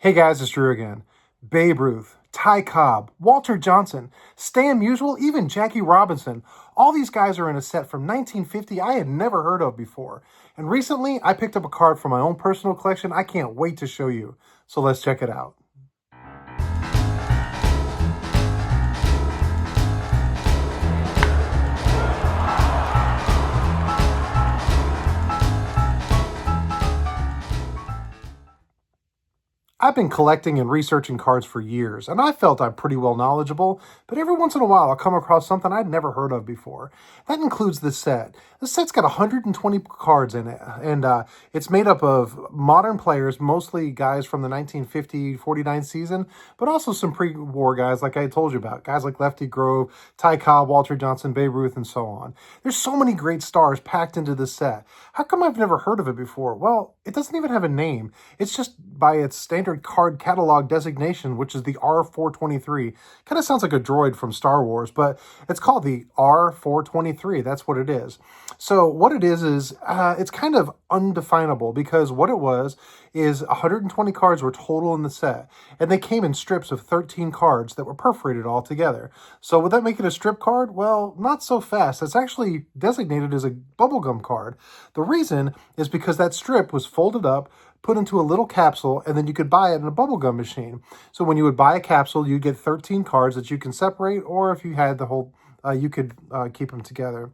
Hey guys, it's Drew again. Babe Ruth, Ty Cobb, Walter Johnson, Stan Musial, even Jackie Robinson. All these guys are in a set from 1950 I had never heard of before. And recently, I picked up a card from my own personal collection I can't wait to show you. So let's check it out. I've been collecting and researching cards for years, and I felt I'm pretty well knowledgeable, but every once in a while I'll come across something I'd never heard of before. That includes this set. This set's got 120 cards in it, and it's made up of modern players, mostly guys from the 1950-49 season, but also some pre-war guys like I told you about, guys like Lefty Grove, Ty Cobb, Walter Johnson, Babe Ruth, and so on. There's so many great stars packed into this set. How come I've never heard of it before? Well, it doesn't even have a name. It's just by its standard card catalog designation, which is the R423. Kind of sounds like a droid from Star Wars, but it's called the R423. That's what it is. So what it is it's kind of undefinable, because what it was is 120 cards were total in the set, and they came in strips of 13 cards that were perforated all together. So would that make it a strip card? Well, not so fast. It's actually designated as a bubblegum card. The reason is because that strip was folded up, put into a little capsule, and then you could buy it in a bubblegum machine. So when you would buy a capsule, you'd get 13 cards that you can separate, or if you had the whole, you could keep them together.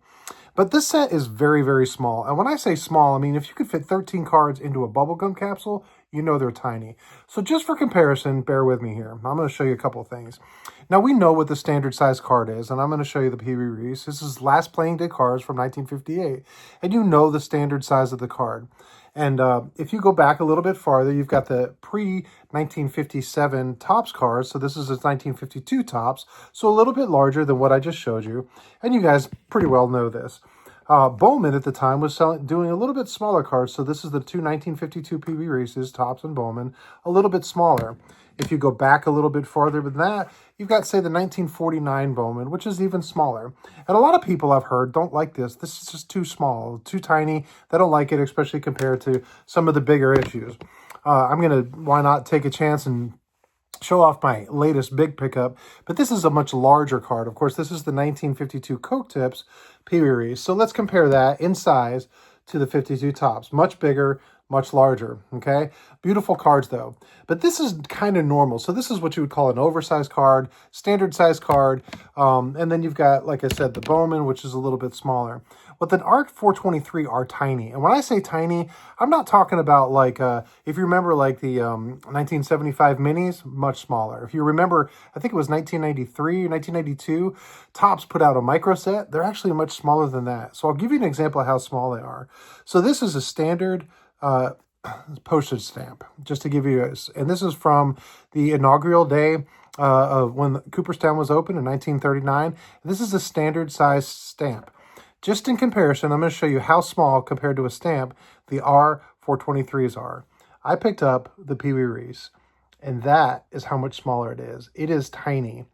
But this set is very, very small. And when I say small, I mean, if you could fit 13 cards into a bubblegum capsule, you know they're tiny. So just for comparison, bear with me here. I'm going to show you a couple of things. Now, we know what the standard size card is, and I'm going to show you the Pee Wee Reese. This is last playing day cards from 1958, and you know the standard size of the card. And if you go back a little bit farther, you've got the pre-1957 Topps cards. So this is its 1952 Topps, so a little bit larger than what I just showed you. And you guys pretty well know this. Bowman at the time was doing a little bit smaller cards. So this is the two 1952 Pee Wee Reeses, Topps and Bowman, a little bit smaller. If you go back a little bit farther than that, you've got, say, the 1949 Bowman, which is even smaller. And a lot of people I've heard don't like this. This is just too small, too tiny. They don't like it, especially compared to some of the bigger issues. Why not take a chance and show off my latest big pickup, but this is a much larger card. Of course, this is the 1952 Coke Tips Pee Wee Reese. So let's compare that in size to the 52 Topps. Much bigger, much larger, okay? Beautiful cards, though. But this is kind of normal. So this is what you would call an oversized card, standard size card, and then you've got, like I said, the Bowman, which is a little bit smaller. But the R423 are tiny. And when I say tiny, I'm not talking about like, if you remember like the 1975 minis, much smaller. If you remember, I think it was 1993, 1992, Topps put out a micro set. They're actually much smaller than that. So I'll give you an example of how small they are. So this is a standard postage stamp, just to give you and this is from the inaugural day of when Cooperstown was opened in 1939. This is a standard size stamp. Just in comparison, I'm going to show you how small compared to a stamp the R423s are. I picked up the Pee Wee Reese, and that is how much smaller it is. It is tiny.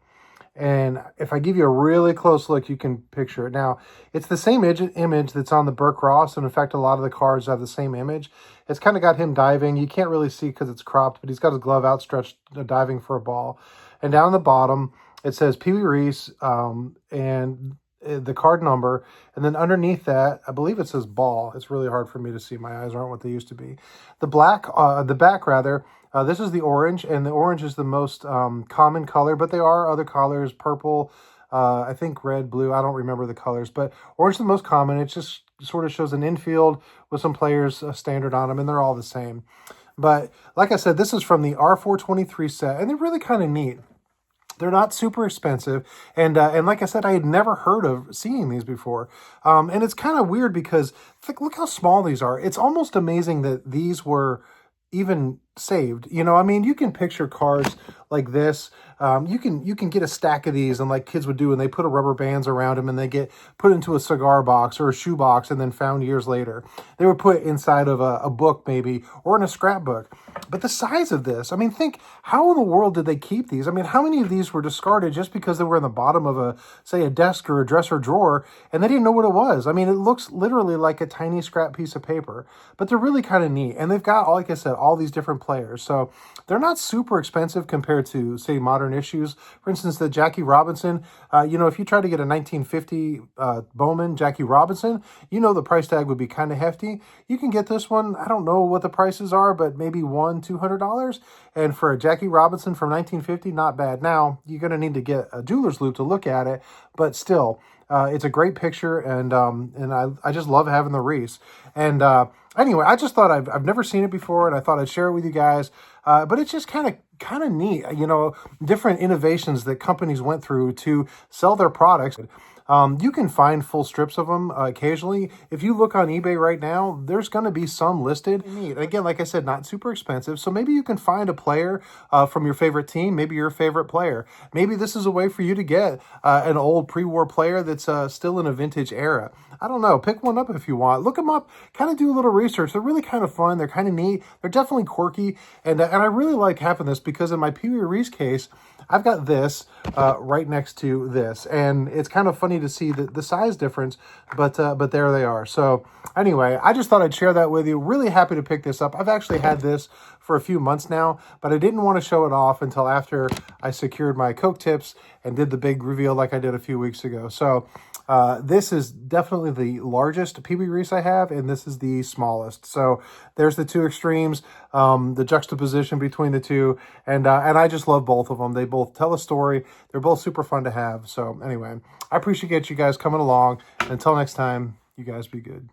And if I give you a really close look, you can picture it. Now, it's the same image that's on the Burke Ross, and in fact, a lot of the cards have the same image. It's kind of got him diving. You can't really see because it's cropped, but he's got his glove outstretched, diving for a ball. And down the bottom, it says Pee Wee Reese, and the card number, and then underneath that, I believe it says ball. It's really hard for me to see. My eyes aren't what they used to be. The back rather, this is the orange, and the orange is the most common color, but there are other colors, purple, I think red, blue, I don't remember the colors, but orange is the most common. It just sort of shows an infield with some players standard on them, and they're all the same. But like I said, this is from the R423 set, and they're really kind of neat. They're not super expensive, and like I said, I had never heard of seeing these before. And it's kind of weird because look how small these are. It's almost amazing that these were even saved. You know, I mean, you can picture cards like this. You can get a stack of these, and like kids would do, and they put a rubber bands around them, and they get put into a cigar box or a shoe box, and then found years later. They were put inside of a book maybe, or in a scrapbook. But the size of this, I mean, think, how in the world did they keep these? I mean, how many of these were discarded just because they were in the bottom of say a desk or a dresser drawer, and they didn't know what it was? I mean, it looks literally like a tiny scrap piece of paper, but they're really kind of neat. And they've got, like I said, all these different players. So they're not super expensive compared to, say, modern issues. For instance, the Jackie Robinson, if you try to get a 1950 Bowman Jackie Robinson, the price tag would be kind of hefty. You can get this one, I don't know what the prices are, but maybe $200. And for a Jackie Robinson from 1950, not bad. Now, you're going to need to get a jeweler's loupe to look at it, but still, it's a great picture, and I just love having the Reese. And anyway, I just thought I've never seen it before, and I thought I'd share it with you guys. But it's just kind of neat, different innovations that companies went through to sell their products. You can find full strips of them occasionally. If you look on eBay right now, there's going to be some listed. Neat. Again, like I said, not super expensive. So maybe you can find a player from your favorite team, maybe your favorite player. Maybe this is a way for you to get an old pre-war player that's still in a vintage era. I don't know. Pick one up if you want. Look them up. Kind of do a little research. They're really kind of fun. They're kind of neat. They're definitely quirky. And I really like having this because in my Pee Wee Reese case, I've got this right next to this. And it's kind of funny to see the size difference, but there they are. So anyway, I just thought I'd share that with you. Really happy to pick this up. I've actually had this for a few months now, but I didn't want to show it off until after I secured my Coke tips and did the big reveal like I did a few weeks ago. So this is definitely the largest Pee Wee Reese I have, and this is the smallest. So there's the two extremes, the juxtaposition between the two, and I just love both of them. They both tell a story. They're both super fun to have. So anyway, I appreciate you guys coming along. Until next time, you guys be good.